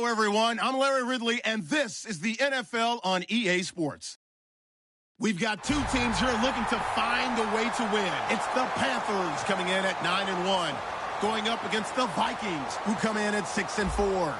Hello, everyone. I'm Larry Ridley, and this is the NFL on EA Sports. We've got two teams here looking to find a way to win. It's the Panthers coming in at 9-1, going up against the Vikings, who come in at 6-4.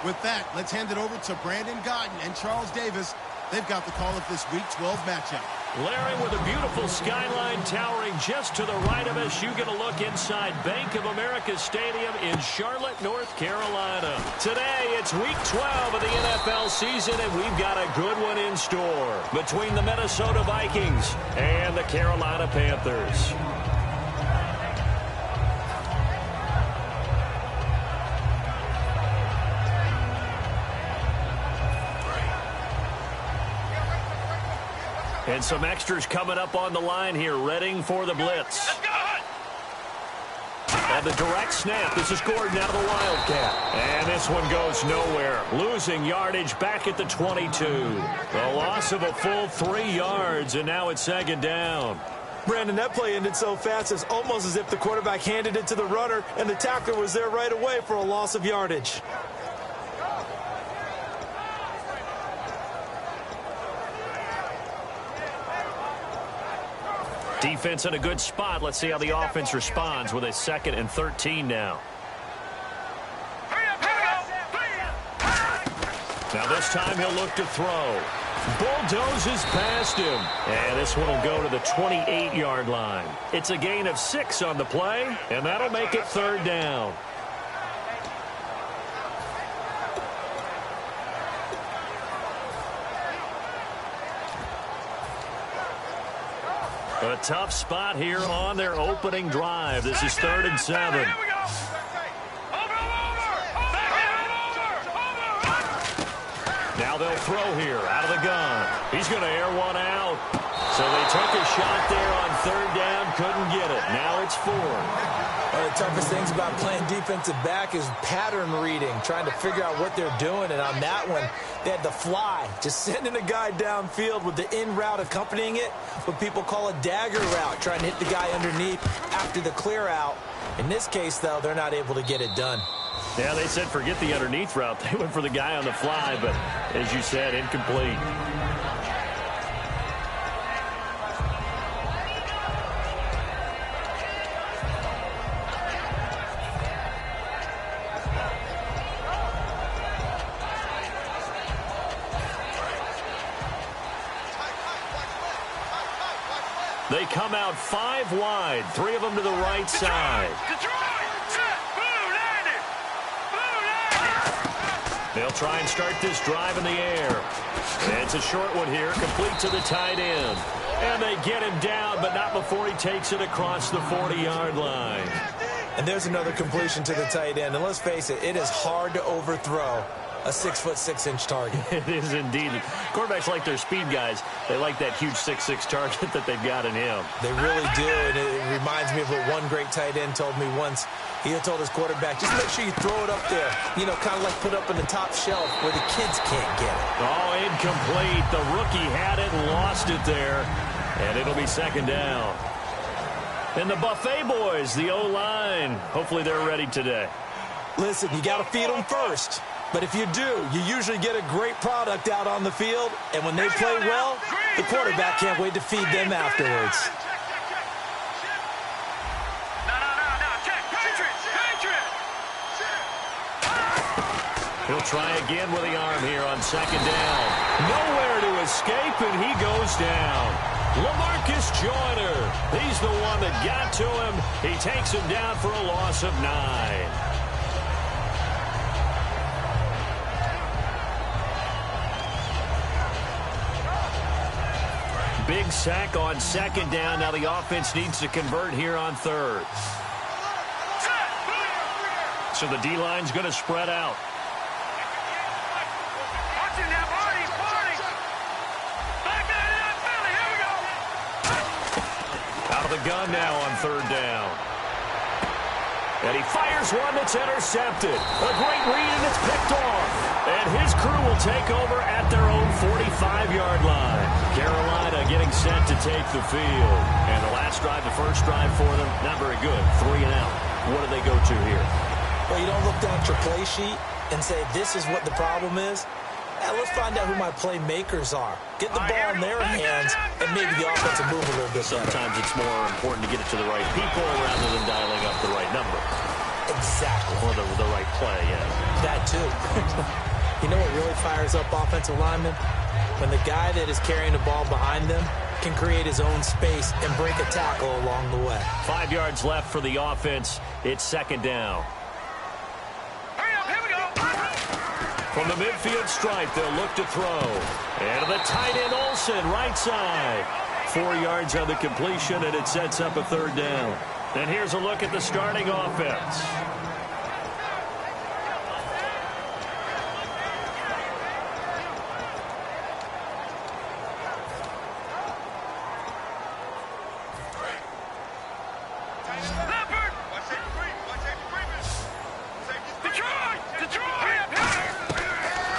With that, let's hand it over to Brandon Godden and Charles Davis. They've got the call of this Week 12 matchup. Larry, with a beautiful skyline towering just to the right of us, you get a look inside Bank of America Stadium in Charlotte, North Carolina. Today, it's Week 12 of the NFL season, and we've got a good one in store between the Minnesota Vikings and the Carolina Panthers. And some extras coming up on the line here, readying for the blitz. And the direct snap. This is Gordon out of the Wildcat. And this one goes nowhere. Losing yardage back at the 22. A loss of a full 3 yards, and now it's second down. Brandon, that play ended so fast, it's almost as if the quarterback handed it to the runner, and the tackler was there right away for a loss of yardage. Defense in a good spot. Let's see how the offense responds with a 2nd and 13 now. Now this time he'll look to throw. Bulldozes past him. And this one will go to the 28-yard line. It's a gain of 6 on the play, and that'll make it 3rd down. A tough spot here on their opening drive. This is 3rd and 7. Now they'll throw here out of the gun. He's going to air one out. So they took a shot there on 3rd down, couldn't get it. Now it's 4th. One of the toughest things about playing defensive back is pattern reading, trying to figure out what they're doing. And on that one, they had the fly, just sending a guy downfield with the in route accompanying it, what people call a dagger route, trying to hit the guy underneath after the clear out. In this case, though, they're not able to get it done. Yeah, they said forget the underneath route. They went for the guy on the fly, but as you said, incomplete. They come out 5 wide, 3 of them to the right side. They'll try and start this drive in the air. And it's a short one here, complete to the tight end. And they get him down, but not before he takes it across the 40-yard line. And there's another completion to the tight end. And let's face it, it is hard to overthrow a 6'6" target. It is indeed. Quarterbacks like their speed guys. They like that huge 6'6" target that they've got in him. They really do, and it reminds me of what one great tight end told me once. He had told his quarterback, just make sure you throw it up there, you know, kind of like put up in the top shelf where the kids can't get it. Oh, incomplete. The rookie had it and lost it there, and it'll be 2nd down. And the Buffet boys, the O-line, hopefully they're ready today. Listen, you got to feed them first. But if you do, you usually get a great product out on the field, and when they play well, the quarterback can't wait to feed them afterwards. He'll try again with the arm here on 2nd down. Nowhere to escape, and he goes down. LaMarcus Joyner, he's the one that got to him. He takes him down for a loss of 9. Big sack on 2nd down. Now the offense needs to convert here on 3rd. So the D-line's going to spread out. Out of the gun now on 3rd down. And he fires one that's intercepted. A great read, and it's picked off. And his crew will take over at their own 45-yard line. Carolina getting set to take the field. And the last drive, the first drive for them, not very good. 3 and out. What do they go to here? Well, you don't look down at your play sheet and say, this is what the problem is. Yeah, let's find out who my playmakers are. Get the ball in their hands, and maybe the offense will move a little bit better. Sometimes it's more important to get it to the right people rather than dialing up the right number. Exactly. Or the right play, yeah. That, too. You know what really fires up offensive linemen? When the guy that is carrying the ball behind them can create his own space and break a tackle along the way. 5 yards left for the offense. It's second down. From the midfield stripe, they'll look to throw. And to the tight end, Olsen, right side. 4 yards on the completion, and it sets up a third down. And here's a look at the starting offense.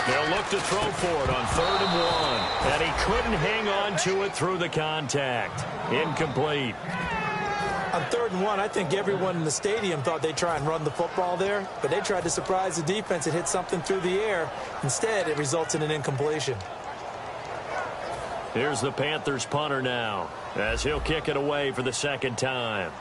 They'll look to throw for it on 3rd and 1. And he couldn't hang on to it through the contact. Incomplete. On 3rd and 1, I think everyone in the stadium thought they'd try and run the football there, but they tried to surprise the defense and hit something through the air. Instead, it results in an incompletion. Here's the Panthers punter now, as he'll kick it away for the second time.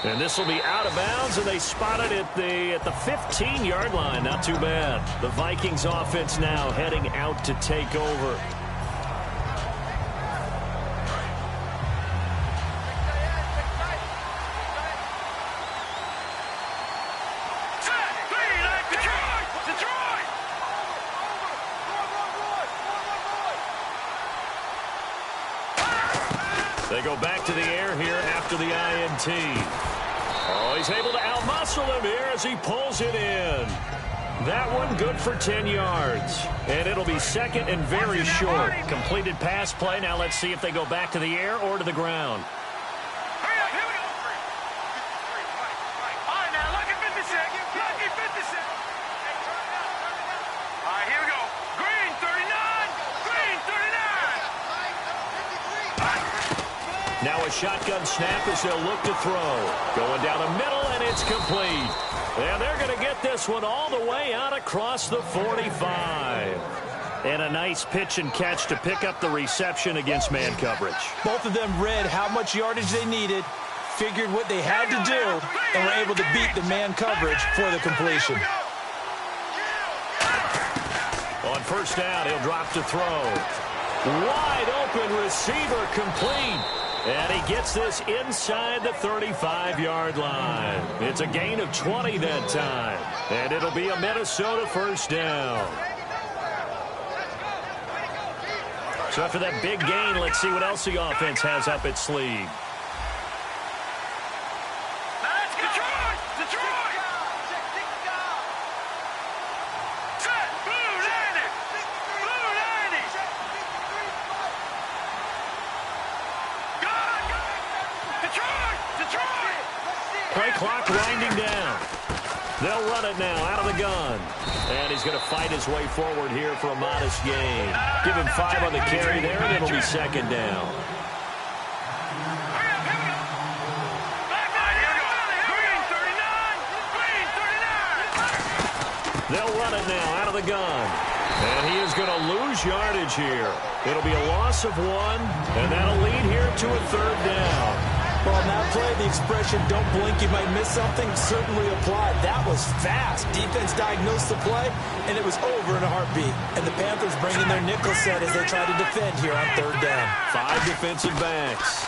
And this will be out of bounds, and they spot it at the 15-yard line. Not too bad. The Vikings offense now heading out to take over. They go back to the air here after the INT. Oh, he's able to outmuscle him here as he pulls it in. That one good for 10 yards. And it'll be second and very short. Completed pass play. Now let's see if they go back to the air or to the ground. Now a shotgun snap as they'll look to throw. Going down the middle, and it's complete. And they're going to get this one all the way out across the 45. And a nice pitch and catch to pick up the reception against man coverage. Both of them read how much yardage they needed, figured what they had to do, and were able to beat the man coverage for the completion. On first down, he'll drop to throw. Wide open receiver, complete. And he gets this inside the 35-yard line. It's a gain of 20 that time. And it'll be a Minnesota first down. So after that big gain, let's see what else the offense has up its sleeve. Play clock winding down. They'll run it now out of the gun. And he's going to fight his way forward here for a modest gain. Give him 5 on the carry there, and it'll be second down. They'll run it now out of the gun. And he is going to lose yardage here. It'll be a loss of 1, and that'll lead here to a third down. Well, on that play, the expression, don't blink, you might miss something, certainly applied. That was fast. Defense diagnosed the play, and it was over in a heartbeat. And the Panthers bring in their nickel set as they try to defend here on third down. 5 defensive backs.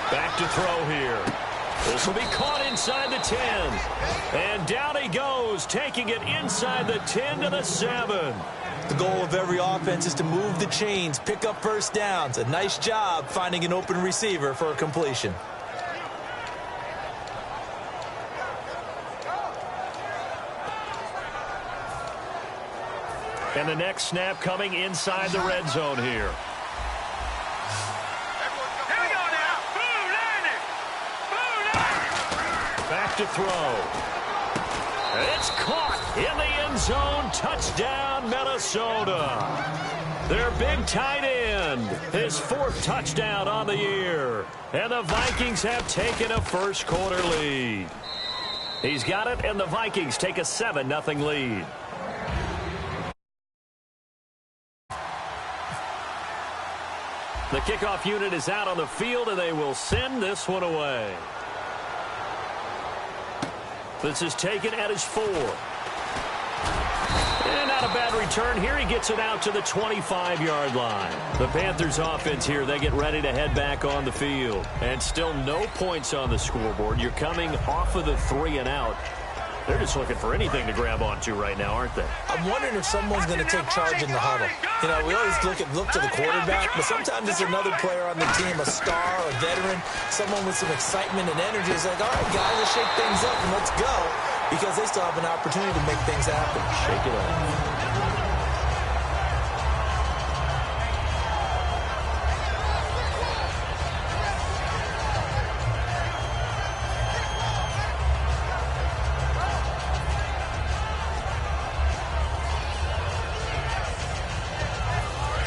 Back to throw here. This will be caught inside the 10. And down he goes, taking it inside the 10 to the 7. The goal of every offense is to move the chains, pick up first downs. A nice job finding an open receiver for a completion. And the next snap coming inside the red zone here. Back to throw. It's caught in the end end zone. Touchdown, Minnesota. Their big tight end, his 4th touchdown on the year. And the Vikings have taken a first-quarter lead. He's got it, and the Vikings take a 7-0 lead. The kickoff unit is out on the field, and they will send this one away. This is taken at his 4. And not a bad return here. He gets it out to the 25-yard line. The Panthers offense here, they get ready to head back on the field. And still no points on the scoreboard. You're coming off of the 3 and out. They're just looking for anything to grab onto right now, aren't they? I'm wondering if someone's going to take charge in the huddle. You know, we always look to the quarterback, but sometimes it's another player on the team, a star, a veteran, someone with some excitement and energy. It's like, all right, guys, let's shake things up and let's go, because they still have an opportunity to make things happen. Shake it up.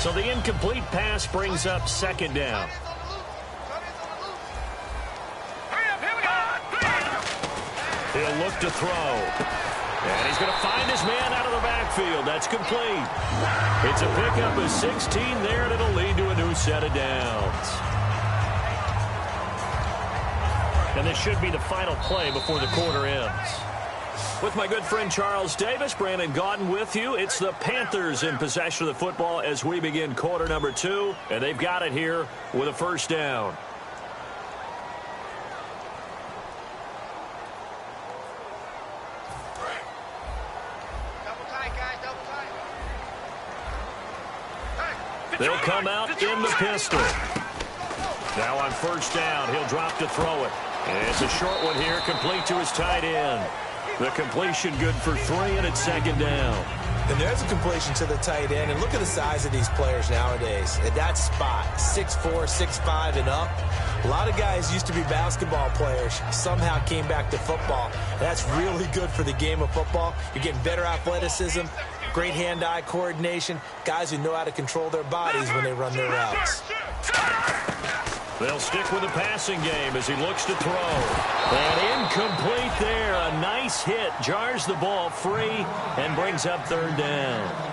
So the incomplete pass brings up 2nd down. He'll look to throw. And he's going to find his man out of the backfield. That's complete. It's a pickup of 16 there, and it'll lead to a new set of downs. And this should be the final play before the quarter ends. With my good friend Charles Davis, Brandon Gaudin with you. It's the Panthers in possession of the football as we begin quarter number 2. And they've got it here with a 1st down. Double tight, guys, double tight. They'll come out in the pistol. Now on 1st down, he'll drop to throw it. And it's a short one here, complete to his tight end. The completion good for 3, and it's 2nd down. And there's a completion to the tight end. And look at the size of these players nowadays. At that spot, 6'4", 6'5", and up. A lot of guys used to be basketball players, somehow came back to football. And that's really good for the game of football. You're getting better athleticism, great hand-eye coordination, guys who know how to control their bodies when they run their routes. They'll stick with the passing game as he looks to throw. And incomplete there. A nice hit. Jars the ball free and brings up 3rd down.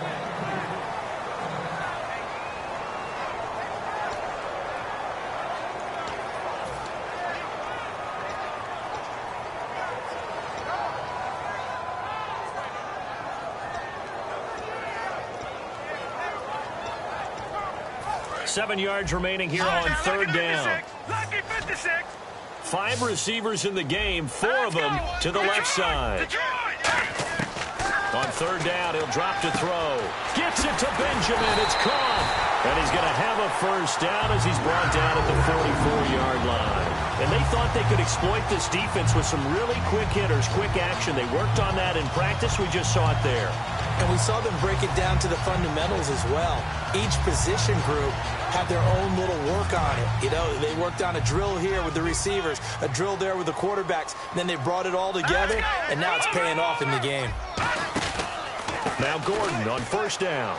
Seven yards remaining here on 3rd down. 5 receivers in the game, 4 of them to the left side. On 3rd down, he'll drop to throw. Gets it to Benjamin. It's caught. And he's going to have a 1st down as he's brought down at the 44-yard line. And they thought they could exploit this defense with some really quick hitters, quick action. They worked on that in practice. We just saw it there. And we saw them break it down to the fundamentals as well. Each position group had their own little work on it. You know, they worked on a drill here with the receivers, a drill there with the quarterbacks. And then they brought it all together, and now it's paying off in the game. Now Gordon on 1st down.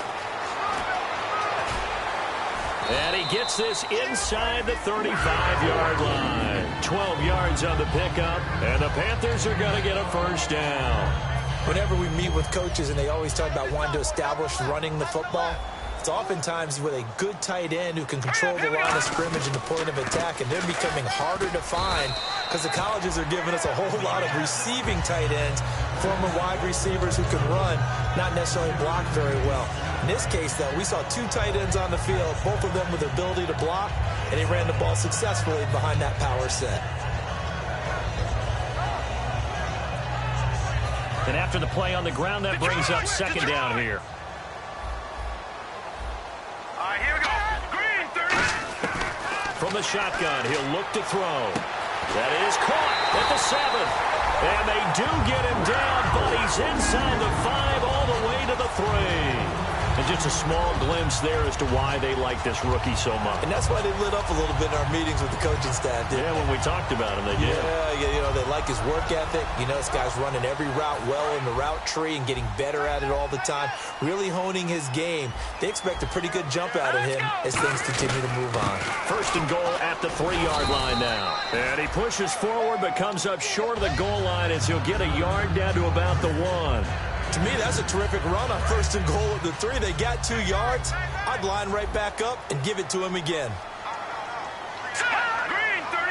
And he gets this inside the 35-yard line. 12 yards on the pickup, and the Panthers are going to get a 1st down. Whenever we meet with coaches and they always talk about wanting to establish running the football, it's oftentimes with a good tight end who can control the line of scrimmage and the point of attack, and they're becoming harder to find because the colleges are giving us a whole lot of receiving tight ends, former wide receivers who can run, not necessarily block very well. In this case, though, we saw 2 tight ends on the field, both of them with the ability to block, and he ran the ball successfully behind that power set. And after the play on the ground, that brings up 2nd down here. Here we go. Green, 30. From the shotgun, he'll look to throw. That is caught at the 7. And they do get him down, but he's inside the 5 all the way to the 3. And just a small glimpse there as to why they like this rookie so much. And that's why they lit up a little bit in our meetings with the coaching staff. Yeah, when we talked about him, they did. Yeah, they like his work ethic. This guy's running every route well in the route tree and getting better at it all the time, really honing his game. They expect a pretty good jump out of him as things continue to move on. First and goal at the 3-yard line now. And he pushes forward but comes up short of the goal line as he'll get a yard down to about the 1. To me, that's a terrific run on first and goal at the 3. They got 2 yards. I'd line right back up and give it to him again.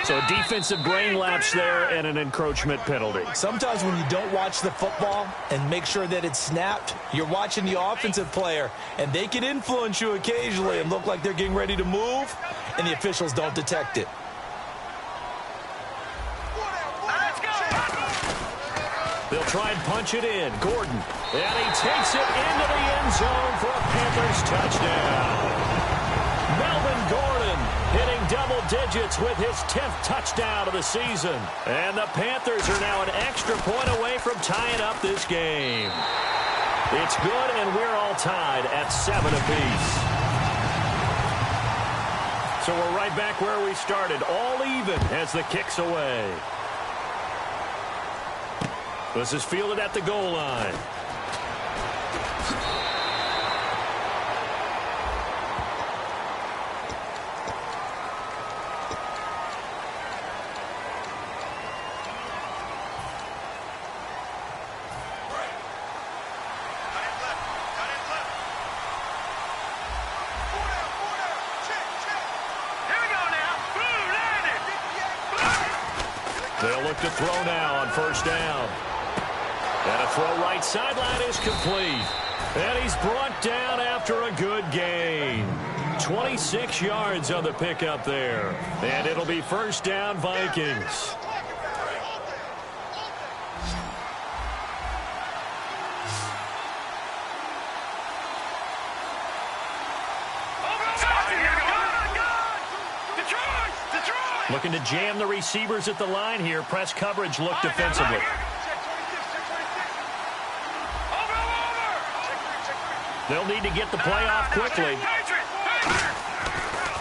So a defensive brain lapse there and an encroachment penalty. Sometimes when you don't watch the football and make sure that it's snapped, you're watching the offensive player, and they can influence you occasionally and look like they're getting ready to move, and the officials don't detect it. They'll try and punch it in. Gordon. And he takes it into the end zone for a Panthers touchdown. Melvin Gordon hitting double digits with his 10th touchdown of the season. And the Panthers are now an extra point away from tying up this game. It's good, and we're all tied at 7 apiece. So we're right back where we started, all even as the kick's away. This is fielded at the goal line. They'll look to throw now on first down. And a throw right sideline is complete. And he's brought down after a good gain. 26 yards on the pickup there. And it'll be first down, Vikings. Looking to jam the receivers at the line here. Press coverage look defensively. They'll need to get the play off quickly.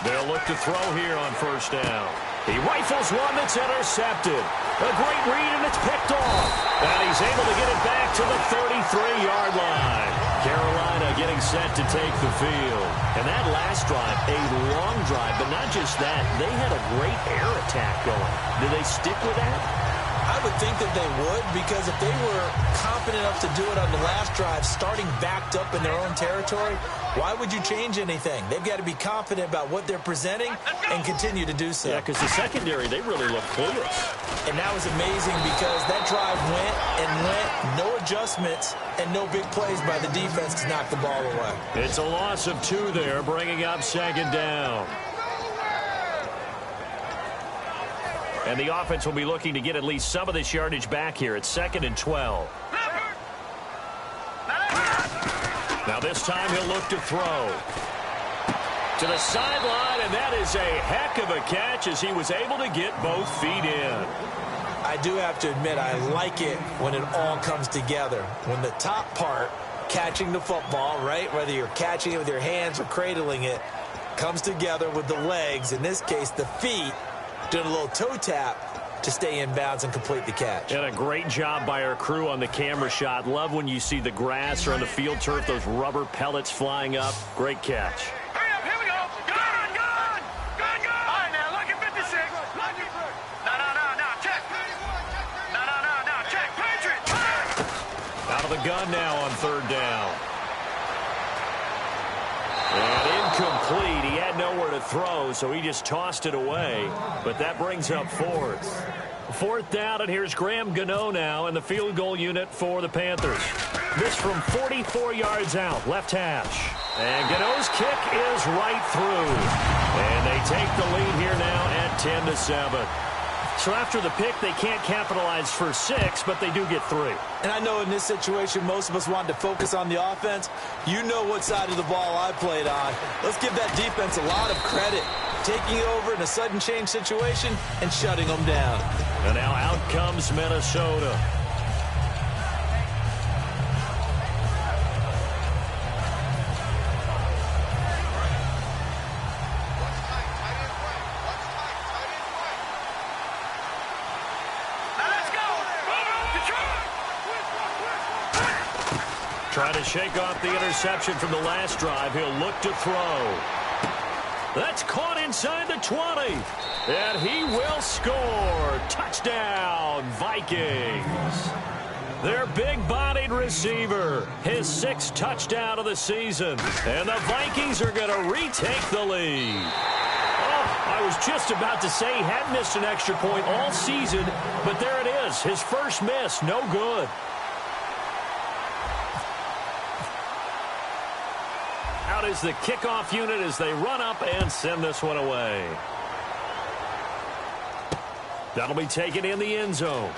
They'll look to throw here on first down. He rifles one that's intercepted. A great read, and it's picked off. And he's able to get it back to the 33-yard line. Carolina getting set to take the field. And that last drive, a long drive, but not just that. They had a great air attack going. Do they stick with that? I would think that they would, because if they were confident enough to do it on the last drive, starting backed up in their own territory, why would you change anything? They've got to be confident about what they're presenting and continue to do so. Yeah, because the secondary, they really look clueless. And that was amazing because that drive went and went, no adjustments, and no big plays by the defense to knock the ball away. It's a loss of 2 there, bringing up second down. And the offense will be looking to get at least some of this yardage back here. It's 2nd and 12. Now this time he'll look to throw. To the sideline, and that is a heck of a catch as he was able to get both feet in. I do have to admit, I like it when it all comes together. When the top part, catching the football, right, whether you're catching it with your hands or cradling it, comes together with the legs, in this case the feet, doing a little toe tap to stay in bounds and complete the catch. And a great job by our crew on the camera shot. Love when you see the grass or on the field turf, those rubber pellets flying up. Great catch. Hurry up, here we go. Gone. All right, now, look at 56. No, check. No, check. Patriots. Out of the gun now on 3rd down. And incomplete. He had nowhere to throw, so he just tossed it away. But that brings up 4th. 4th down, and here's Graham Gano now in the field goal unit for the Panthers. This from 44 yards out, left hash. And Gano's kick is right through. And they take the lead here now at 10-7. So after the pick, they can't capitalize for 6, but they do get 3. And I know in this situation, most of us wanted to focus on the offense. You know what side of the ball I played on. Let's give that defense a lot of credit. Taking over in a sudden change situation and shutting them down. And now out comes Minnesota. Trying to shake off the interception from the last drive. He'll look to throw. That's caught inside the 20. And he will score. Touchdown, Vikings. Their big-bodied receiver, his 6th touchdown of the season. And the Vikings are going to retake the lead. Oh, I was just about to say he hadn't missed an extra point all season, but there it is, his first miss, no good. Out is the kickoff unit as they run up and send this one away. That'll be taken in the end zone.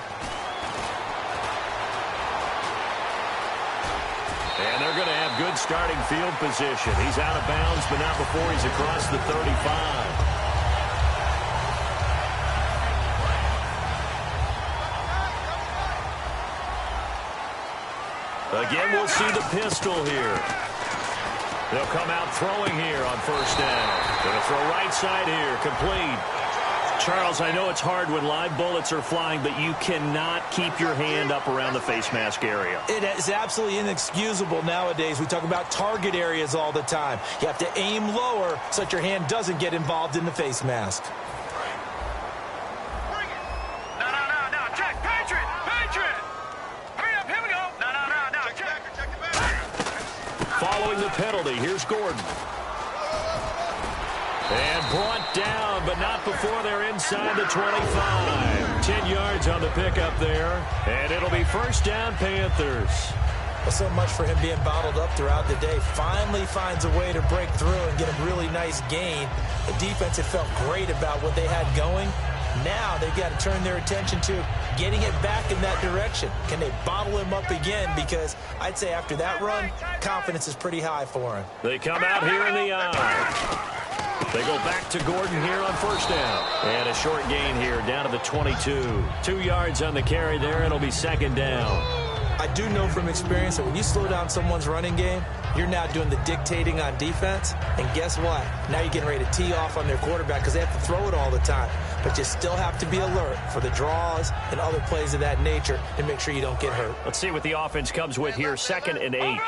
And they're going to have good starting field position. He's out of bounds, but not before he's across the 35. Again, we'll see the pistol here. They'll come out throwing here on first down. Going to throw right side here, complete. Charles, I know it's hard when live bullets are flying, but you cannot keep your hand up around the face mask area. It is absolutely inexcusable nowadays. We talk about target areas all the time. You have to aim lower so that your hand doesn't get involved in the face mask. Following the penalty, here's Gordon. And brought down, but not before they're inside the 25. 10 yards on the pickup there. And it'll be first down, Panthers. Well, so much for him being bottled up throughout the day. Finally finds a way to break through and get a really nice gain. The defense had felt great about what they had going. Now they've got to turn their attention to getting it back in that direction. Can they bottle him up again? Because I'd say after that run, confidence is pretty high for him. They come out here in the eye. They go back to Gordon here on first down. And a short gain here down to the 22. 2 yards on the carry there. It'll be second down. I do know from experience that when you slow down someone's running game, you're now doing the dictating on defense. And guess what? Now you're getting ready to tee off on their quarterback because they have to throw it all the time. But you still have to be alert for the draws and other plays of that nature to make sure you don't get hurt. Let's see what the offense comes with here. 2nd and 8.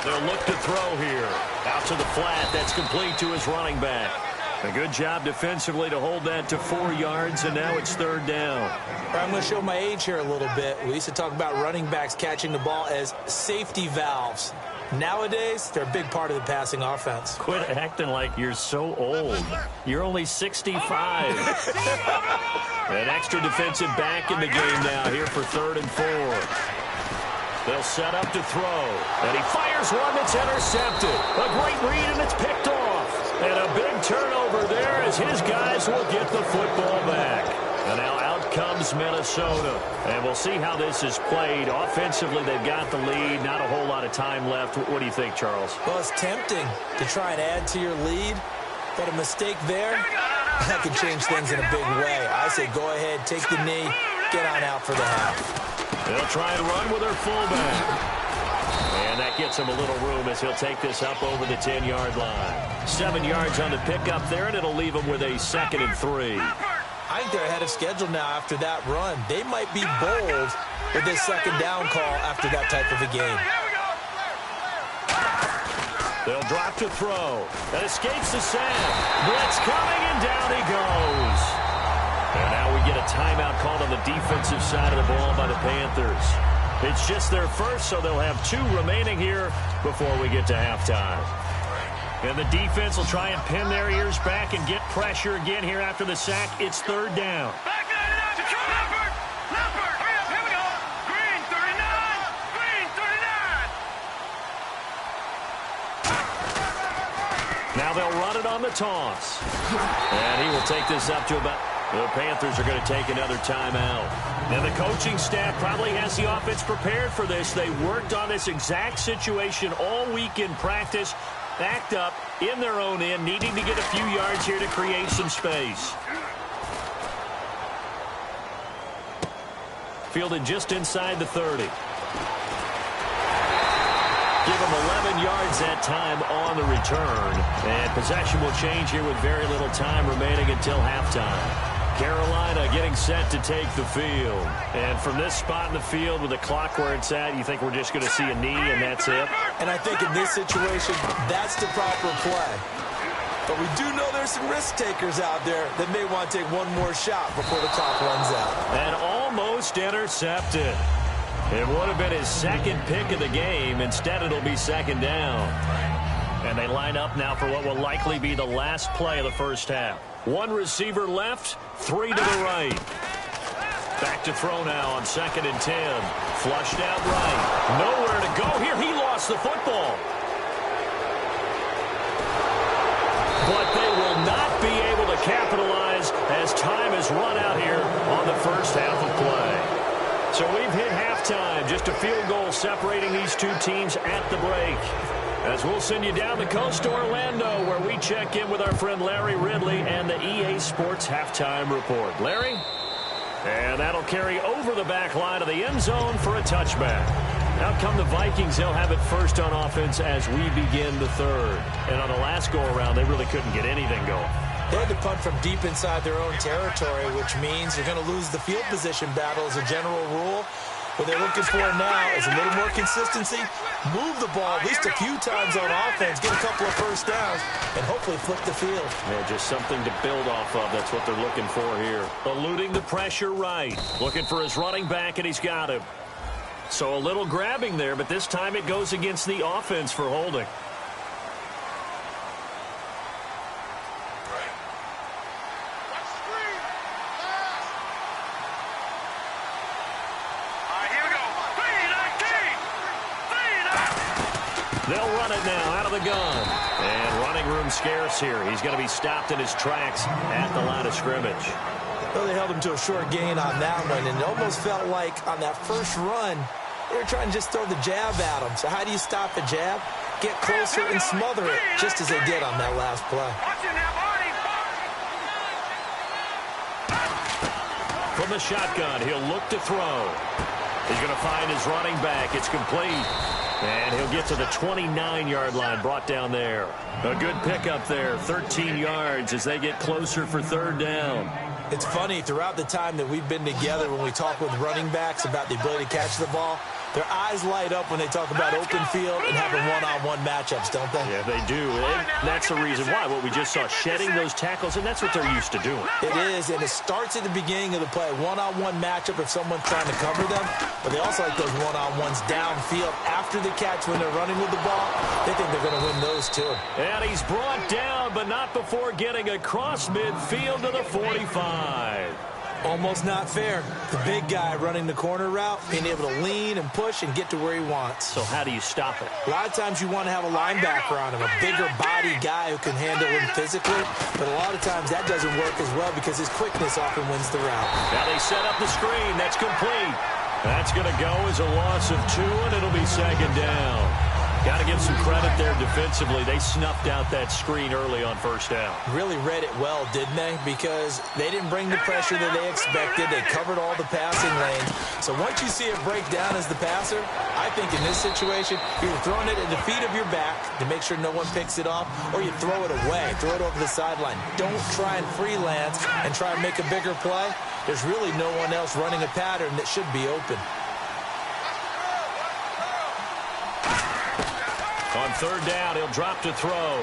They'll look to throw here. Out to the flat. That's complete to his running back. A good job defensively to hold that to 4 yards, and now it's third down. I'm going to show my age here a little bit. We used to talk about running backs catching the ball as safety valves. Nowadays, they're a big part of the passing offense. Quit acting like you're so old. You're only 65. An extra defensive back in the game now here for 3rd and 4. They'll set up to throw. And he fires one that's intercepted. A great read, and it's picked off. And a big turnover there as his guys will get the football back. And now out comes Minnesota. And we'll see how this is played. Offensively, they've got the lead. Not a whole lot of time left. What do you think, Charles? Well, it's tempting to try and add to your lead. But a mistake there, that could change things in a big way. I say go ahead, take the knee, get on out for the half. They'll try and run with their fullback. And that gets him a little room as he'll take this up over the 10-yard line. 7 yards on the pickup there, and it'll leave him with a 2nd and 3. I think they're ahead of schedule now after that run. They might be bold with this 2nd down call after that type of a game. They'll drop to throw. That escapes the sack. Blitz coming, and down he goes. And now we get a timeout called on the defensive side of the ball by the Panthers. It's just their first, so they'll have 2 remaining here before we get to halftime. And the defense will try and pin their ears back and get pressure again here after the sack. It's 3rd down. Now they'll run it on the toss. And he will take this up to about... The Panthers are going to take another timeout. And the coaching staff probably has the offense prepared for this. They worked on this exact situation all week in practice, backed up in their own end, needing to get a few yards here to create some space. Fielded just inside the 30. Give him 11 yards that time on the return. And possession will change here with very little time remaining until halftime. Carolina getting set to take the field. And from this spot in the field with the clock where it's at, you think we're just going to see a knee and that's it? And I think in this situation, that's the proper play. But we do know there's some risk takers out there that may want to take one more shot before the clock runs out. And almost intercepted. It would have been his second pick of the game. Instead, it'll be second down. And they line up now for what will likely be the last play of the first half. One receiver left, three to the right. Back to throw now on 2nd and 10. Flushed out right. Nowhere to go here. He lost the football. But they will not be able to capitalize as time has run out here on the first half of play. So we've hit halftime. Just a field goal separating these two teams at the break. As we'll send you down the coast to Orlando, where we check in with our friend Larry Ridley and the EA Sports Halftime Report. Larry? And that'll carry over the back line of the end zone for a touchback. Out come the Vikings. They'll have it first on offense as we begin the third. And on the last go-around, they really couldn't get anything going. They had to punt from deep inside their own territory, which means you're going to lose the field position battle as a general rule. What they're looking for now is a little more consistency, move the ball at least a few times on offense, get a couple of first downs, and hopefully flip the field. Yeah, just something to build off of. That's what they're looking for here. Eluding the pressure right. Looking for his running back, and he's got him. So a little grabbing there, but this time it goes against the offense for holding. They'll run it now out of the gun. And running room scarce here. He's going to be stopped in his tracks at the line of scrimmage. Well, they held him to a short gain on that one, and it almost felt like on that first run, they were trying to just throw the jab at him. So how do you stop the jab? Get closer and smother it, just as they did on that last play. From the shotgun, he'll look to throw. He's going to find his running back. It's complete. And he'll get to the 29-yard line, brought down there. A good pickup there, 13 yards as they get closer for third down. It's funny, throughout the time that we've been together, when we talk with running backs about the ability to catch the ball, their eyes light up when they talk about open field and having one-on-one matchups, don't they? Yeah, they do. And that's the reason why. What we just saw, shedding those tackles, and that's what they're used to doing. It is, and it starts at the beginning of the play. One-on-one matchup if someone's trying to cover them, but they also like those one-on-ones downfield after the catch when they're running with the ball. They think they're going to win those, too. And he's brought down, but not before getting across midfield to the 45. Almost not fair. The big guy running the corner route, being able to lean and push and get to where he wants. So how do you stop it? A lot of times you want to have a linebacker on him, a bigger body guy who can handle him physically, but a lot of times that doesn't work as well because his quickness often wins the route. Now they set up the screen. That's complete. That's going to go as a loss of 2, and it'll be second down. Got to give some credit there defensively. They snuffed out that screen early on first down. Really read it well, didn't they? Because they didn't bring the pressure that they expected. They covered all the passing lanes. So once you see it break down as the passer, I think in this situation, you're throwing it at the feet of your back to make sure no one picks it off, or you throw it away, throw it over the sideline. Don't try and freelance and try and make a bigger play. There's really no one else running a pattern that should be open. On third down, he'll drop to throw.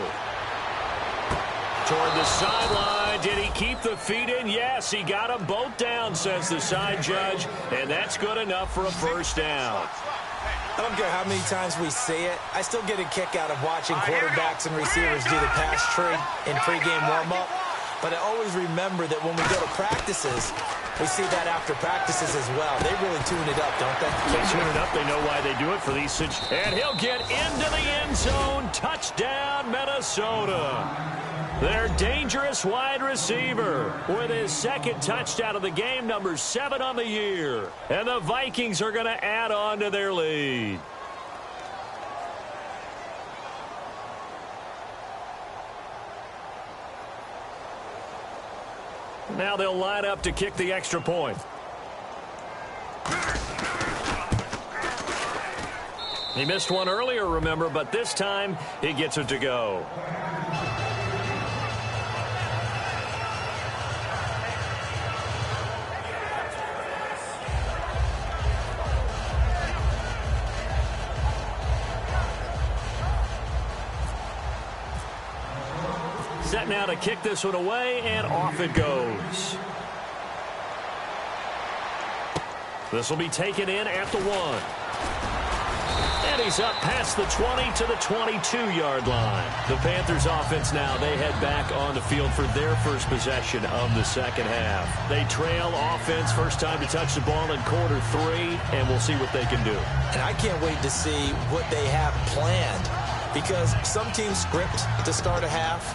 Toward the sideline. Did he keep the feet in? Yes, he got them both down, says the side judge. And that's good enough for a first down. I don't care how many times we say it. I still get a kick out of watching quarterbacks and receivers do the pass tree in pregame warm-up. But I always remember that when we go to practices, we see that after practices as well. They really tune it up, don't they? They tune it up. They know why they do it for these situations. And he'll get into the end zone. Touchdown, Minnesota. Their dangerous wide receiver with his second touchdown of the game, number 7 on the year. And the Vikings are going to add on to their lead. Now they'll line up to kick the extra point. He missed one earlier, remember, but this time he gets it to go. set now to kick this one away, and off it goes. This will be taken in at the 1. And he's up past the 20 to the 22-yard line. The Panthers offense now, they head back on the field for their first possession of the second half. They trail offense, first time to touch the ball in quarter 3, and we'll see what they can do. And I can't wait to see what they have planned, because some teams script to start a half.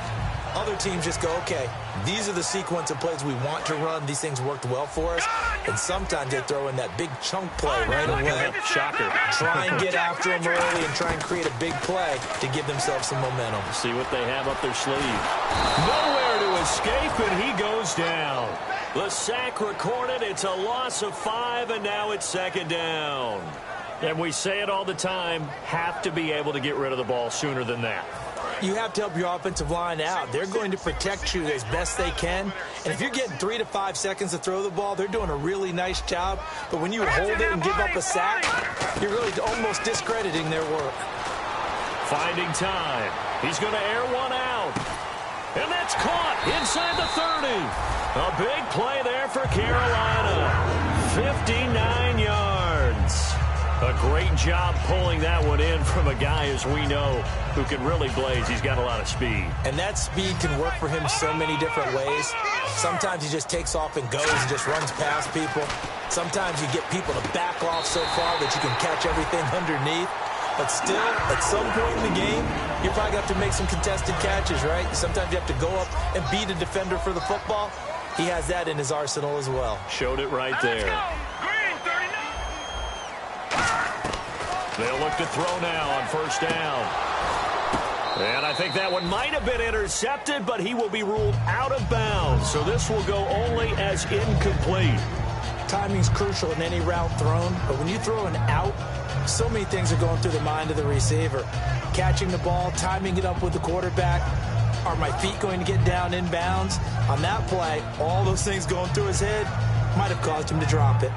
Other teams just go, okay, these are the sequence of plays we want to run. These things worked well for us. And sometimes they throw in that big chunk play right away. Shocker. Try and get after them early and try and create a big play to give themselves some momentum. See what they have up their sleeve. Nowhere to escape, and he goes down. The sack recorded. It's a loss of 5, and now it's second down. And we say it all the time, have to be able to get rid of the ball sooner than that. You have to help your offensive line out. They're going to protect you as best they can. And if you're getting 3 to 5 seconds to throw the ball, they're doing a really nice job. But when you hold it and give up a sack, you're really almost discrediting their work. Finding time. He's going to air one out. And that's caught inside the 30. A big play there for Carolina. 59 yards. A great job pulling that one in from a guy, as we know, who can really blaze. He's got a lot of speed. And that speed can work for him so many different ways. Sometimes he just takes off and goes and just runs past people. Sometimes you get people to back off so far that you can catch everything underneath. But still, at some point in the game, you're probably going to have to make some contested catches, right? Sometimes you have to go up and beat a defender for the football. He has that in his arsenal as well. Showed it right there. They'll look to throw now on first down. And I think that one might have been intercepted, but he will be ruled out of bounds. So this will go only as incomplete. Timing's crucial in any route thrown, but when you throw an out, so many things are going through the mind of the receiver. Catching the ball, timing it up with the quarterback. Are my feet going to get down in bounds? On that play, all those things going through his head might have caused him to drop it.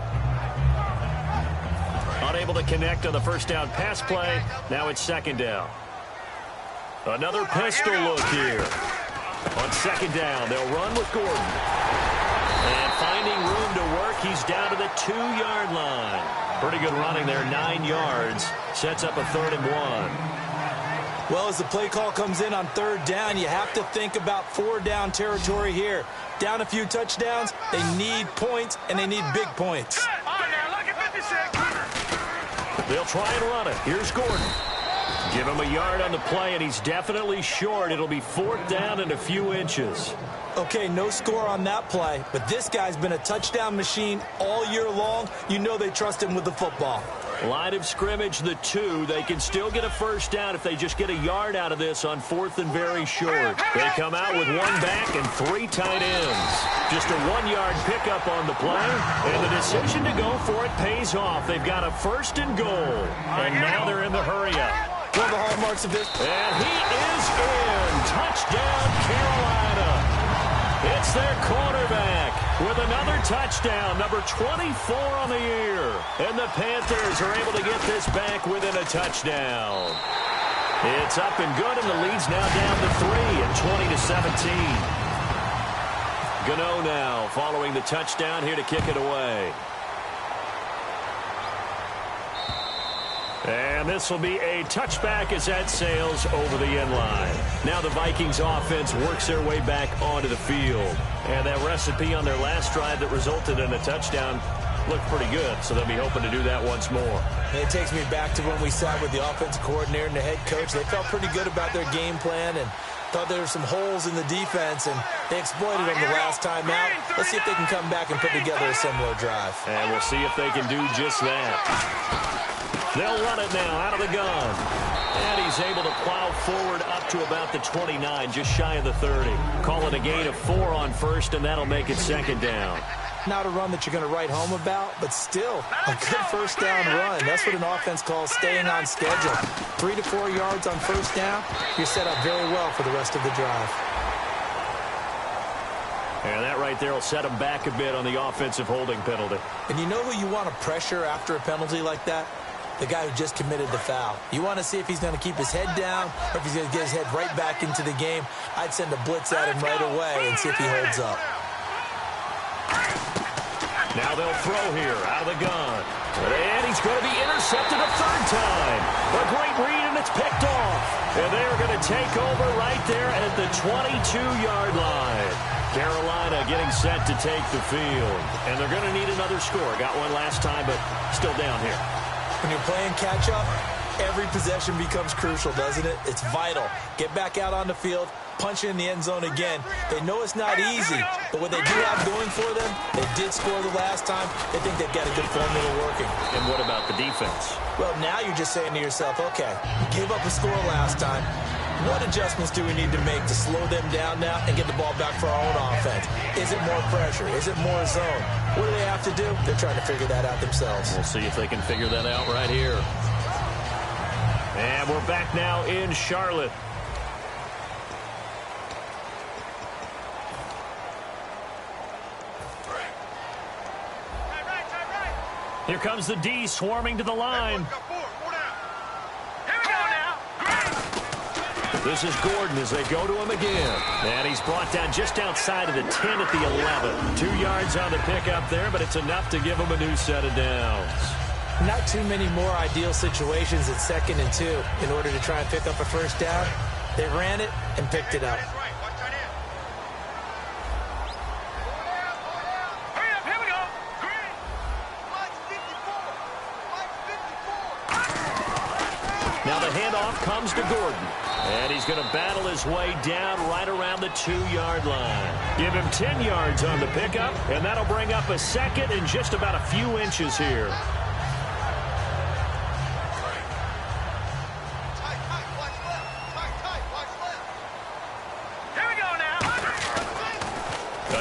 Unable to connect on the first down pass play. Now it's second down. Another pistol look here. On second down, they'll run with Gordon. And finding room to work, he's down to the 2-yard line. Pretty good running there, 9 yards. Sets up a 3rd and 1. Well, as the play call comes in on third down, you have to think about 4-down territory here. Down a few touchdowns, they need points, and they need big points. They'll try and run it. Here's Gordon. Give him a yard on the play, and he's definitely short. It'll be 4th down and a few inches. Okay, no score on that play, but this guy's been a touchdown machine all year long. You know they trust him with the football. Line of scrimmage, the 2. They can still get a first down if they just get a yard out of this on 4th and very short. They come out with 1 back and 3 tight ends. Just a 1-yard pickup on the play, and the decision to go for it pays off. They've got a 1st and goal, and now they're in the hurry-up. One of the hallmarks of this. And he is in. Touchdown, Carolina. It's their quarterback with another touchdown, number 24 on the year. And the Panthers are able to get this back within a touchdown. It's up and good, and the lead's now down to 3 at 20-17. Gano now following the touchdown here to kick it away. And this will be a touchback as that sails over the end line. Now the Vikings offense works their way back onto the field. And that recipe on their last drive that resulted in a touchdown looked pretty good, so they'll be hoping to do that once more. And it takes me back to when we sat with the offensive coordinator and the head coach. They felt pretty good about their game plan and thought there were some holes in the defense, and they exploited them the last time out. Let's see if they can come back and put together a similar drive. And we'll see if they can do just that. They'll run it now out of the gun. And he's able to plow forward up to about the 29, just shy of the 30. Call it a gain of 4 on first, and that'll make it second down. Not a run that you're going to write home about, but still a good first down run. That's what an offense calls staying on schedule. 3 to 4 yards on first down, you're set up very well for the rest of the drive. And that right there will set him back a bit on the offensive holding penalty. And you know who you want to pressure after a penalty like that? the guy who just committed the foul. You want to see if he's going to keep his head down or if he's going to get his head right back into the game. I'd send a blitz at him right away and see if he holds up. Now they'll throw here out of the gun. And he's going to be intercepted a third time. A great read, and it's picked off. And they are going to take over right there at the 22-yard line. Carolina getting set to take the field. And they're going to need another score. Got one last time, but still down here. When you're playing catch-up, every possession becomes crucial, doesn't it? It's vital. Get back out on the field, punch in the end zone again. They know it's not easy, but what they do have going for them, they did score the last time. They think they've got a good formula working. And what about the defense? Well, now you're just saying to yourself, okay, we gave up a score last time. What adjustments do we need to make to slow them down now and get the ball back for our own offense? Is it more pressure? Is it more zone? What do they have to do? They're trying to figure that out themselves. We'll see if they can figure that out right here. And we're back now in Charlotte. Here comes the D swarming to the line. This is Gordon as they go to him again. And he's brought down just outside of the 10 at the 11. 2 yards on the pickup there, but it's enough to give him a new set of downs. Not too many more ideal situations at 2nd and 2 in order to try and pick up a first down. They ran it and picked it up. Now the handoff comes to Gordon. And he's going to battle his way down right around the 2-yard line. Give him 10 yards on the pickup, and that'll bring up a second and just about a few inches here.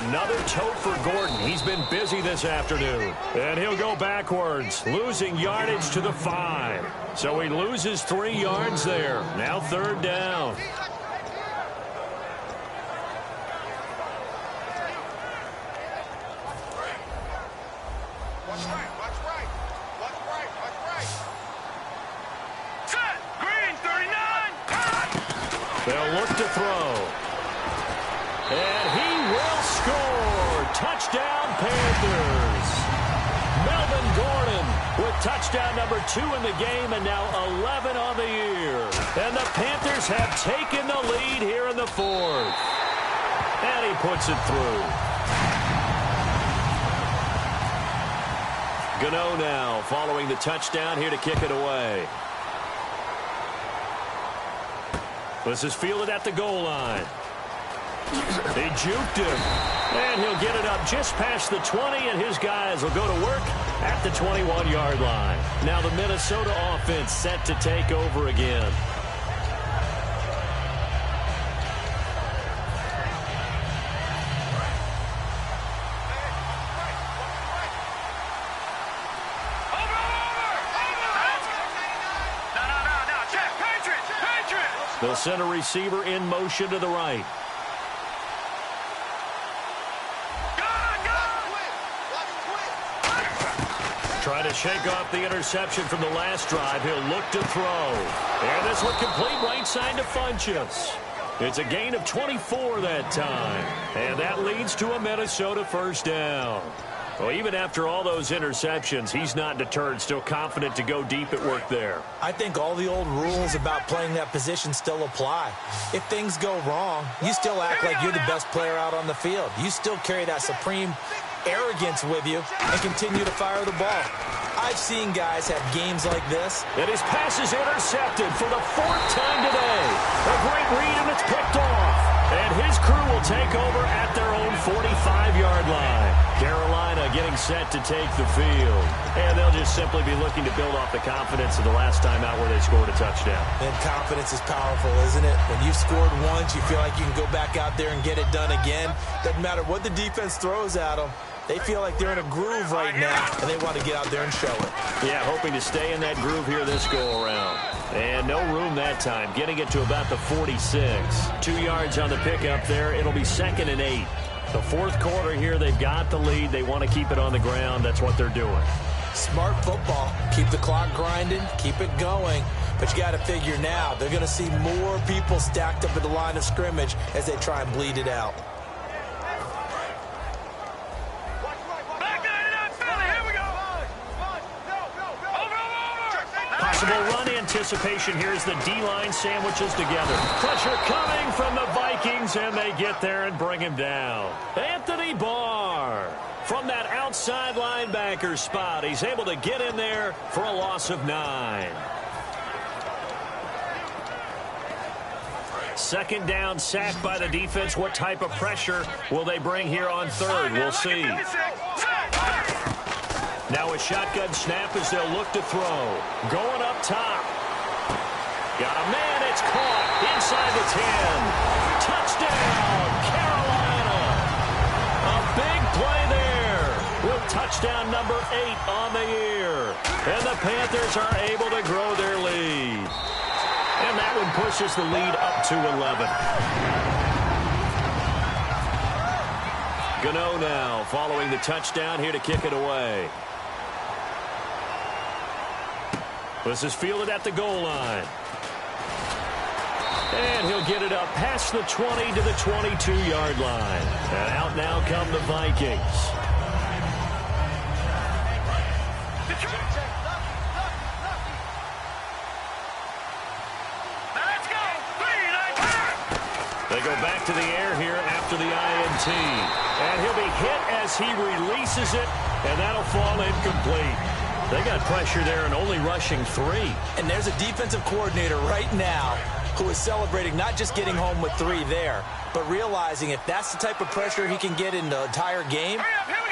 Another tote for Gordon. He's been busy this afternoon. And he'll go backwards, losing yardage to the 5. So he loses 3 yards there. Now 3rd down. Set! Green, 39! They'll look to throw. And he will score. Touchdown, Panthers. Melvin Gordon with touchdown number 2 in the game and now 11 on the year. And the Panthers have taken the lead here in the 4th. And he puts it through. Gano now following the touchdown here to kick it away. This is fielded at the goal line. They juked him, and he'll get it up just past the 20, and his guys will go to work at the 21-yard line. Now the Minnesota offense set to take over again. No, check, Patriots! They'll send a receiver in motion to the right. Trying to shake off the interception from the last drive. He'll look to throw. And this one complete right side to Funchess. It's a gain of 24 that time. And that leads to a Minnesota first down. Well, even after all those interceptions, he's not deterred, still confident to go deep at work there. I think all the old rules about playing that position still apply. If things go wrong, you still act like you're the best player out on the field. You still carry that supreme arrogance with you and continue to fire the ball. I've seen guys have games like this. And his pass is intercepted for the 4th time today. A great read, and it's picked off. And his crew will take over at their own 45-yard line. Carolina getting set to take the field. And they'll just simply be looking to build off the confidence of the last time out where they scored a touchdown. And confidence is powerful, isn't it? When you've scored once, you feel like you can go back out there and get it done again. Doesn't matter what the defense throws at them. They feel like they're in a groove right now, and they want to get out there and show it. Yeah, hoping to stay in that groove here this go-around. And no room that time, getting it to about the 46. 2 yards on the pickup there. It'll be 2nd and 8. The 4th quarter here, they've got the lead. They want to keep it on the ground. That's what they're doing. Smart football. Keep the clock grinding, keep it going. But you got to figure now, they're going to see more people stacked up at the line of scrimmage as they try and bleed it out. Possible run anticipation. Here's the D-line sandwiches together. Pressure coming from the Vikings, and they get there and bring him down. Anthony Barr from that outside linebacker spot. He's able to get in there for a loss of 9. Second down, sack by the defense. What type of pressure will they bring here on third? We'll see. Now a shotgun snap as they'll look to throw. Going up top. Got a man. It's caught inside the 10. Touchdown, Carolina. A big play there with touchdown number 8 on the year. And the Panthers are able to grow their lead. And that one pushes the lead up to 11. Gano now following the touchdown here to kick it away. This is fielded at the goal line. And he'll get it up past the 20 to the 22-yard line. And out now come the Vikings. They go back to the air here after the INT. And he'll be hit as he releases it, and that'll fall incomplete. They got pressure there and only rushing 3. And there's a defensive coordinator right now who is celebrating not just getting home with 3 there, but realizing if that's the type of pressure he can get in the entire game,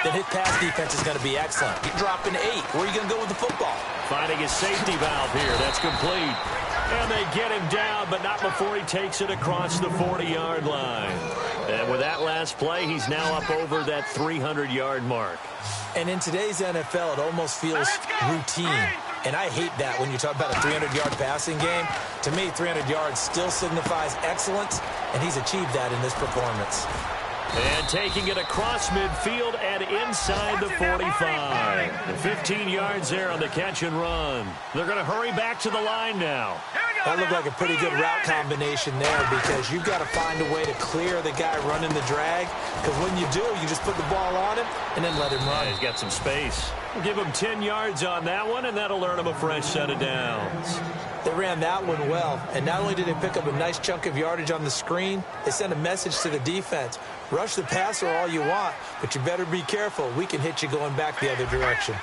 then his pass defense is going to be excellent. You're dropping 8. Where are you going to go with the football? Finding his safety valve here. That's complete. And they get him down, but not before he takes it across the 40-yard line. And with that last play, he's now up over that 300-yard mark. And in today's NFL, it almost feels routine. And I hate that when you talk about a 300-yard passing game. To me, 300 yards still signifies excellence, and he's achieved that in this performance. And taking it across midfield and inside the 45. 15 yards there on the catch and run. They're going to hurry back to the line now. That looked like a pretty good route combination there because you've got to find a way to clear the guy running the drag. Because when you do, you just put the ball on him and then let him run. Yeah, he's got some space. We'll give him 10 yards on that one, and that'll earn him a fresh set of downs. They ran that one well, and not only did they pick up a nice chunk of yardage on the screen, they sent a message to the defense. Rush the passer all you want, but you better be careful. We can hit you going back the other direction.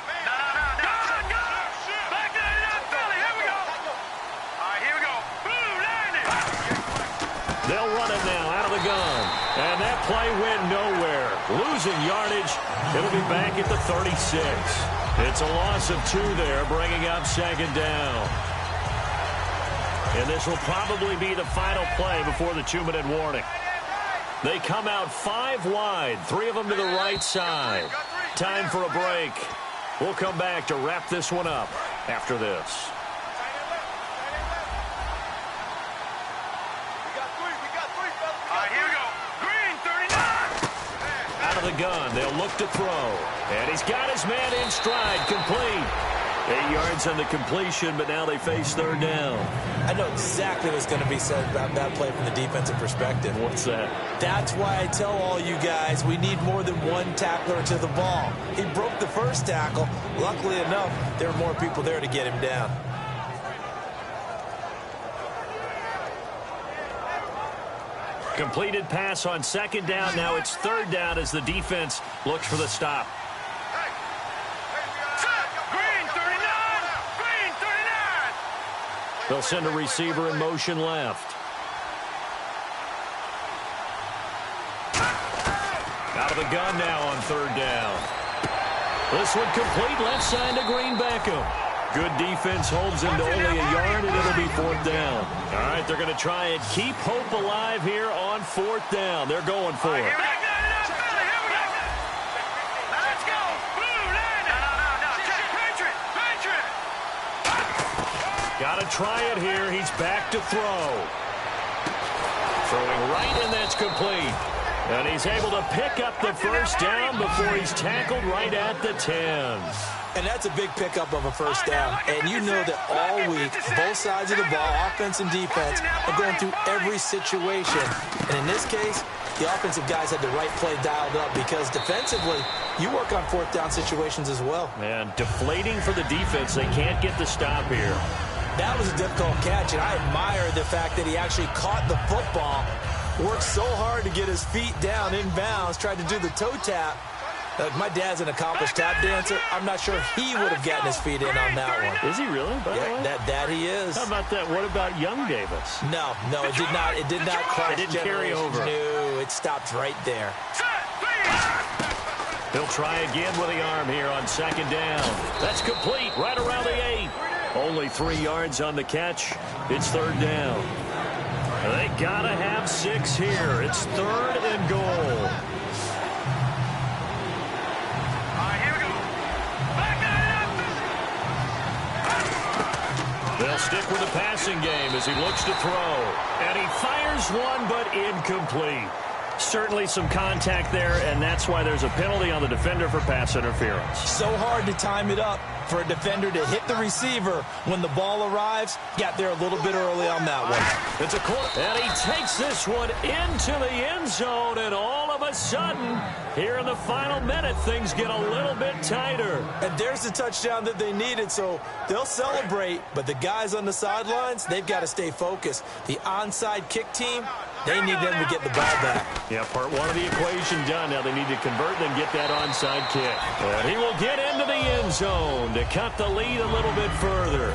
They'll run it now out of the gun. And that play went nowhere. Losing yardage. It'll be back at the 36. It's a loss of 2 there, bringing up second down. And this will probably be the final play before the 2-minute warning. They come out 5 wide, 3 of them to the right side. Time for a break. We'll come back to wrap this one up after this. The gun. They'll look to throw. And he's got his man in stride. Complete. 8 yards on the completion, but now they face third down. I know exactly what's going to be said about that play from the defensive perspective. What's that? That's why I tell all you guys we need more than one tackler to the ball. He broke the first tackle. Luckily enough, there were more people there to get him down. Completed pass on second down. Now it's third down as the defense looks for the stop. Green 39! Green 39! They'll send a receiver in motion left. Out of the gun now on third down. This one complete left side to Green Beckham. Good defense holds him to only a yard, and it'll be fourth down. All right, they're going to try and keep hope alive here on fourth down. They're going for it. Let's go! Blue line! No. Check! Patriot! Got to try it here. He's back to throw. Throwing right, and that's complete. And he's able to pick up the first down before he's tackled right at the 10. And that's a big pickup of a first down. And you know that all week, both sides of the ball, offense and defense, are going through every situation. And in this case, the offensive guys had the right play dialed up because defensively, you work on fourth down situations as well. And deflating for the defense. They can't get the stop here. That was a difficult catch, and I admire the fact that he actually caught the football, worked so hard to get his feet down inbounds, tried to do the toe tap. My dad's an accomplished tap dancer. I'm not sure he would have gotten his feet in on that one. Is he really? By the way? That he is. How about that? What about young Davis? No, it did not. It did not cross. It didn't carry over. No, it stopped right there. He'll try again with the arm here on second down. That's complete right around the 8. Only 3 yards on the catch. It's third down. They gotta have 6 here. It's third and goal. They'll stick with the passing game as he looks to throw. And he fires one, but incomplete. Certainly some contact there, and that's why there's a penalty on the defender for pass interference. So hard to time it up for a defender to hit the receiver when the ball arrives. Got there a little bit early on that one. It's a corner, and he takes this one into the end zone, and all of a sudden, here in the final minute, things get a little bit tighter. And there's the touchdown that they needed, so they'll celebrate, but the guys on the sidelines, they've got to stay focused. The onside kick team, they need them to get the ball back. Yeah, part one of the equation done. Now they need to convert and get that onside kick. And he will get into the end zone to cut the lead a little bit further.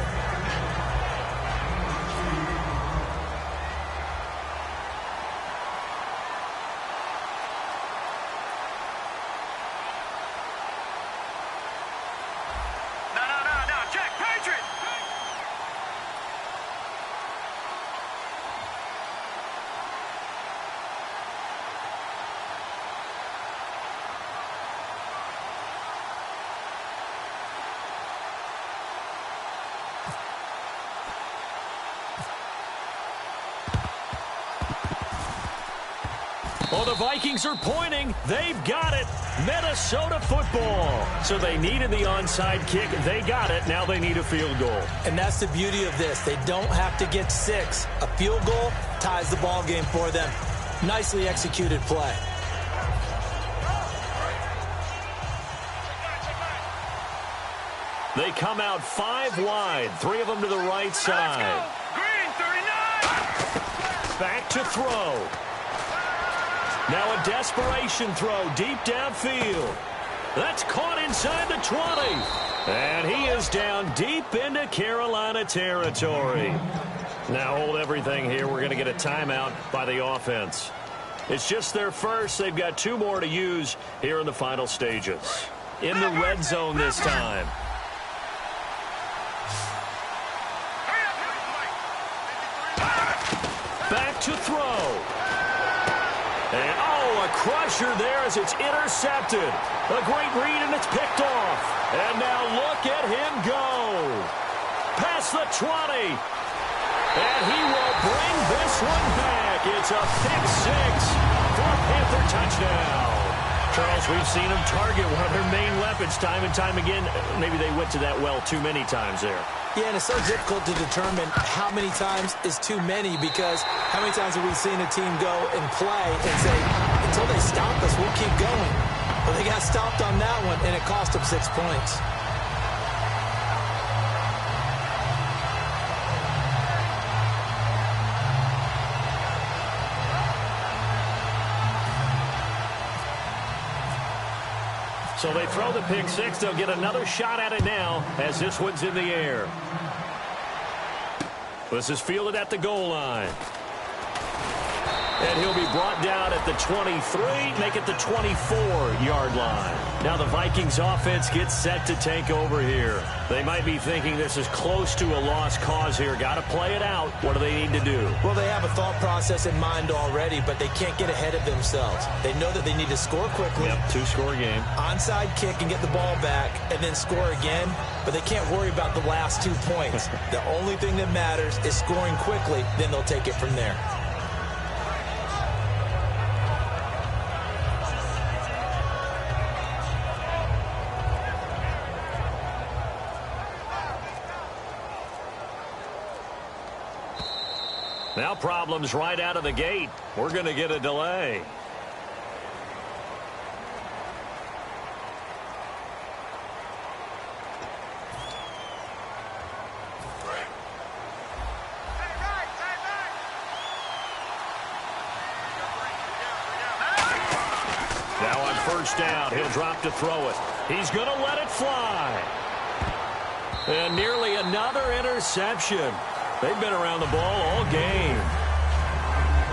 No, check, Patriot! Oh, the Vikings are pointing. They've got it. Minnesota football. So they needed the onside kick. They got it. Now they need a field goal. And that's the beauty of this. They don't have to get 6. A field goal ties the ball game for them. Nicely executed play. They come out 5 wide. 3 of them to the right side. Green, 39! Back to throw. Now a desperation throw deep downfield. That's caught inside the 20. And he is down deep into Carolina territory. Now hold everything here. We're going to get a timeout by the offense. It's just their first. They've got 2 more to use here in the final stages. In the red zone this time. Back to throw. And, oh, a crusher there as it's intercepted. A great read, and it's picked off. And now look at him go. Past the 20. And he will bring this one back. It's a pick 6 for a Panther touchdown. Charles, we've seen them target one of their main weapons time and time again. Maybe they went to that well too many times there. Yeah, and it's so difficult to determine how many times is too many because how many times have we seen a team go and play and say, until they stop us, we'll keep going. But they got stopped on that one, and it cost them 6 points. So they throw the pick 6. They'll get another shot at it now as this one's in the air. This is fielded at the goal line. And he'll be brought down at the 23, make it the 24-yard line. Now the Vikings offense gets set to take over here. They might be thinking this is close to a lost cause here. Got to play it out. What do they need to do? Well, they have a thought process in mind already, but they can't get ahead of themselves. They know that they need to score quickly. Yep, 2-score game. Onside kick and get the ball back and then score again, but they can't worry about the last 2 points. The only thing that matters is scoring quickly, then they'll take it from there. Now problems right out of the gate. We're going to get a delay. Now on first down, he'll drop to throw it. He's going to let it fly. And nearly another interception. They've been around the ball all game.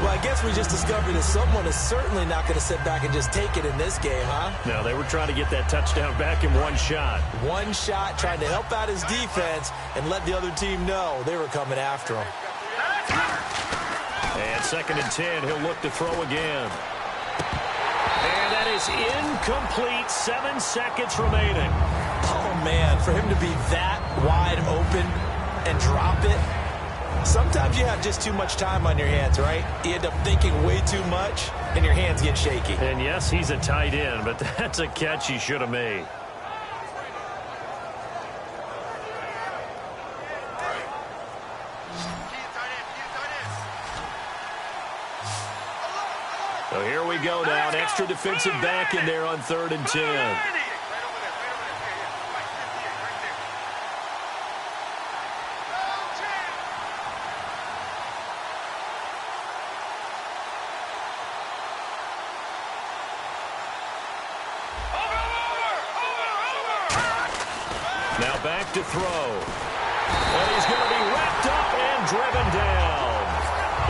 Well, I guess we just discovered that someone is certainly not going to sit back and just take it in this game, huh? No, they were trying to get that touchdown back in one shot. One shot, trying to help out his defense and let the other team know they were coming after him. And 2nd and 10, he'll look to throw again. And that is incomplete. 7 seconds remaining. Oh, man, for him to be that wide open and drop it. Sometimes you have just too much time on your hands, right? You end up thinking way too much, and your hands get shaky. And yes, he's a tight end, but that's a catch he should have made. So here we go now. An extra defensive back in there on 3rd and 10. Now back to throw. And he's going to be wrapped up and driven down.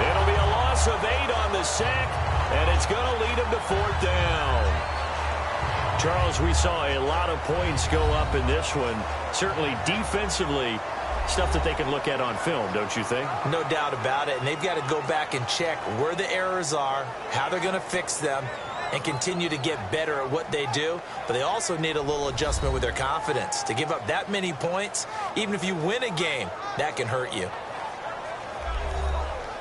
It'll be a loss of 8 on the sack, and it's going to lead him to 4th down. Charles, we saw a lot of points go up in this one. Certainly defensively, stuff that they can look at on film, don't you think? No doubt about it, and they've got to go back and check where the errors are, how they're going to fix them, and continue to get better at what they do. But they also need a little adjustment with their confidence. To give up that many points, even if you win a game, that can hurt you.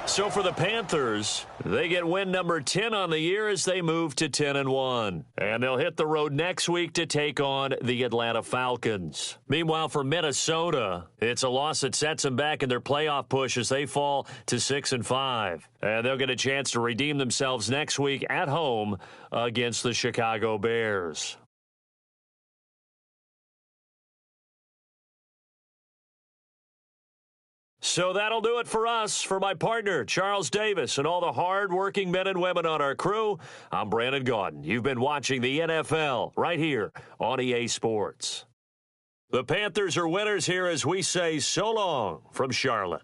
So for the Panthers, they get win number 10 on the year as they move to 10-1. And they'll hit the road next week to take on the Atlanta Falcons. Meanwhile, for Minnesota, it's a loss that sets them back in their playoff push as they fall to 6-5. And they'll get a chance to redeem themselves next week at home against the Chicago Bears. So that'll do it for us. For my partner, Charles Davis, and all the hard-working men and women on our crew, I'm Brandon Gaudin. You've been watching the NFL right here on EA Sports. The Panthers are winners here as we say so long from Charlotte.